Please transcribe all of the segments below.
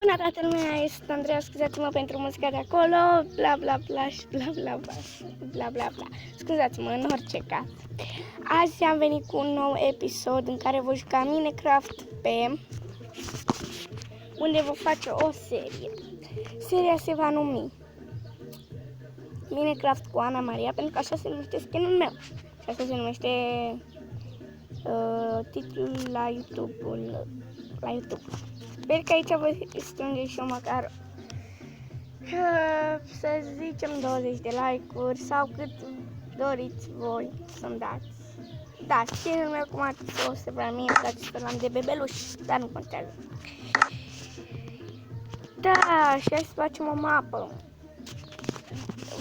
Bună toată lumea, este Andreea, scuzați-mă pentru muzica de acolo, bla bla bla și bla bla bla, bla bla bla. Scuzați-mă în orice caz. Azi am venit cu un nou episod în care voi juca Minecraft pe unde vă face o serie. Seria se va numi Minecraft cu Ana Maria, pentru că așa se numește skin-ul meu. Și așa se numește titlul la YouTube. Sper că aici voi strânge și eu măcar să zicem 20 de like-uri sau cât doriți voi să-mi dați. Da, skin-ul meu cum arată o să vrea mie, îmi place să l-am de bebeluș, dar nu contează. Da, și hai să facem o mapă.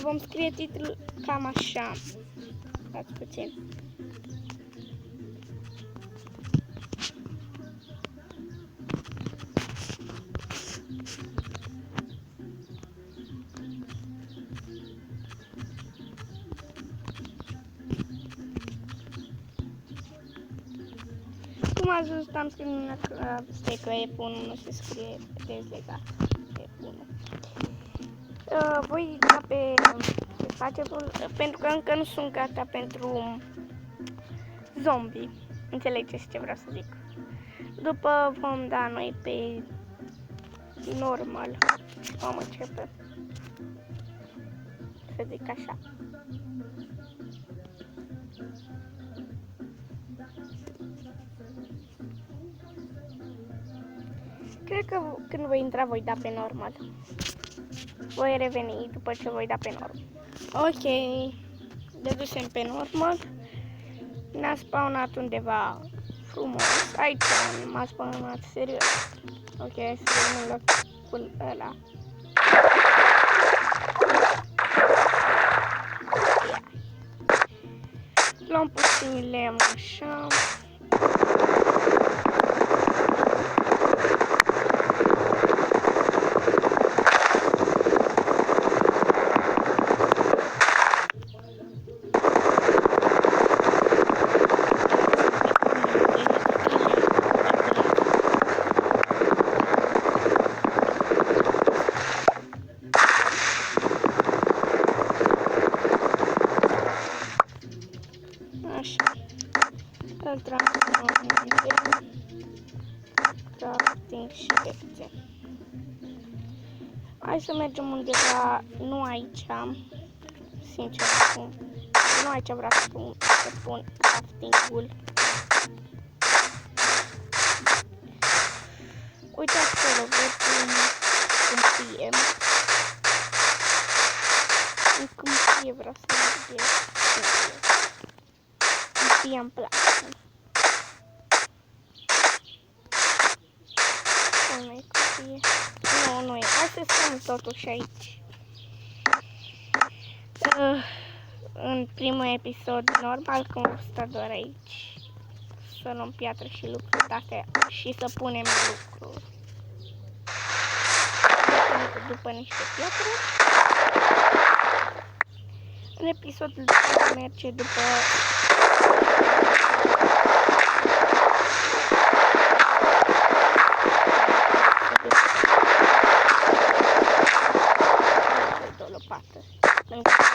Vom scrie titlul cam așa. Dați puțin. Cum ați văzut, am scris că F1 nu se scrie dezlegat. F1. Voi da pe pagetul, pentru că încă nu sunt gata pentru zombie. Înțelegeți ce vreau să zic. După vom da noi pe normal. Vom începe. Să zic așa. Cred că când voi intra voi da pe normal. Voi reveni după ce voi da pe normal. Ok. Dedusem pe normal. Ne-a spawnat undeva frumos. Aici m-a spawnat serios. Ok, hai să vedem locul ăla. Luăm puțin lemn așa. Îl transformăm în crafting și pepțe. Hai să mergem undeva, nu aici, sincer spun, nu aici vreau să pun crafting-ul. Uite acolo, văd cum fie. Cum fie vreau să mergem. Cum fie îmi place. Nu e. Hai să stăm totuși aici. În primul episod, normal că vom sta doar aici. Să luăm piatră și lucruri astea și să punem lucruri. După niște piatră. În episodul 2 merge după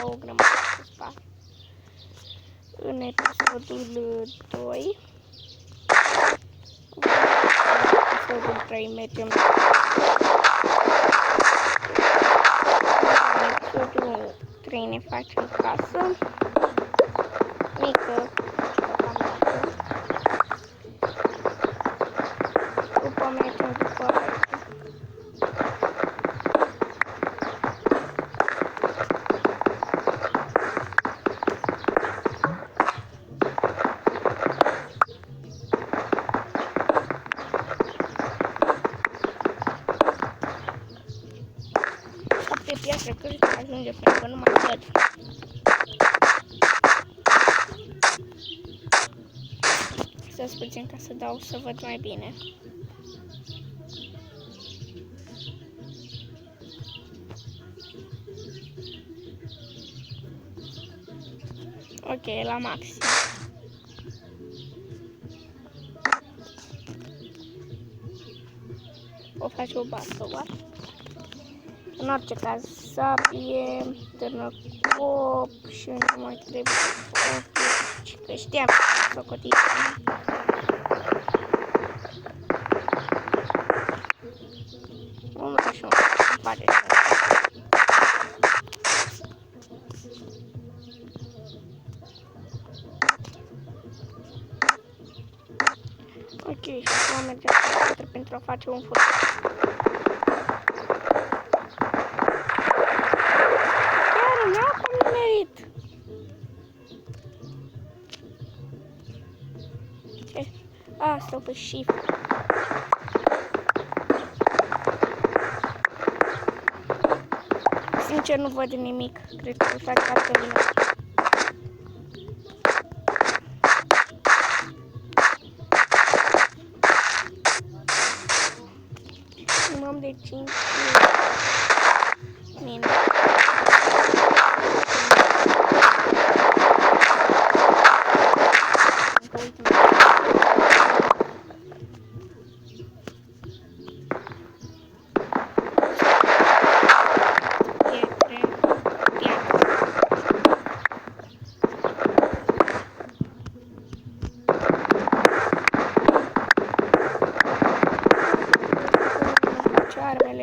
o grămadă de spate. În episodul 2, în episodul 3 mergem în episodul 3 ne facem casă mică, după mergem după aici. Piatră cât ajunge, pentru că nu mai văd. Să puțin ca să dau să văd mai bine. Ok, la maxim. O face o basă, oare? În orice caz, sabie, târnăcop și nu mai trebuie foc, că știam să socotit. Unul și unul, face așa. Ok, și acum mergem pentru a face un furt. Chiar în apă am nimerit. Ce? Asta pe shift. Sincer nu văd nimic. Cred că îl fac foarte bine. Minimum de 5 minute.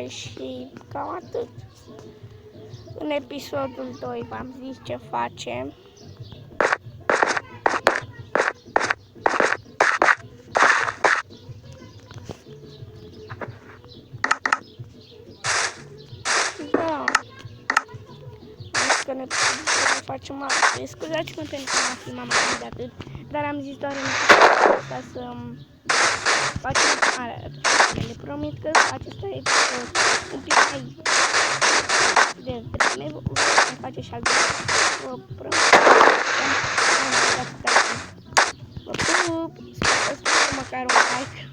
Și cam atât. În episodul 2 v-am zis ce facem. Da. Zis că ne facem altfel. Scuzați-mă pentru că am filmat mai mult de atât, dar am zis doar în asta să facem le promit că acesta e un pic mai devreme, voi face și altfel. Vă promit. Vă pup, să dați măcar un like.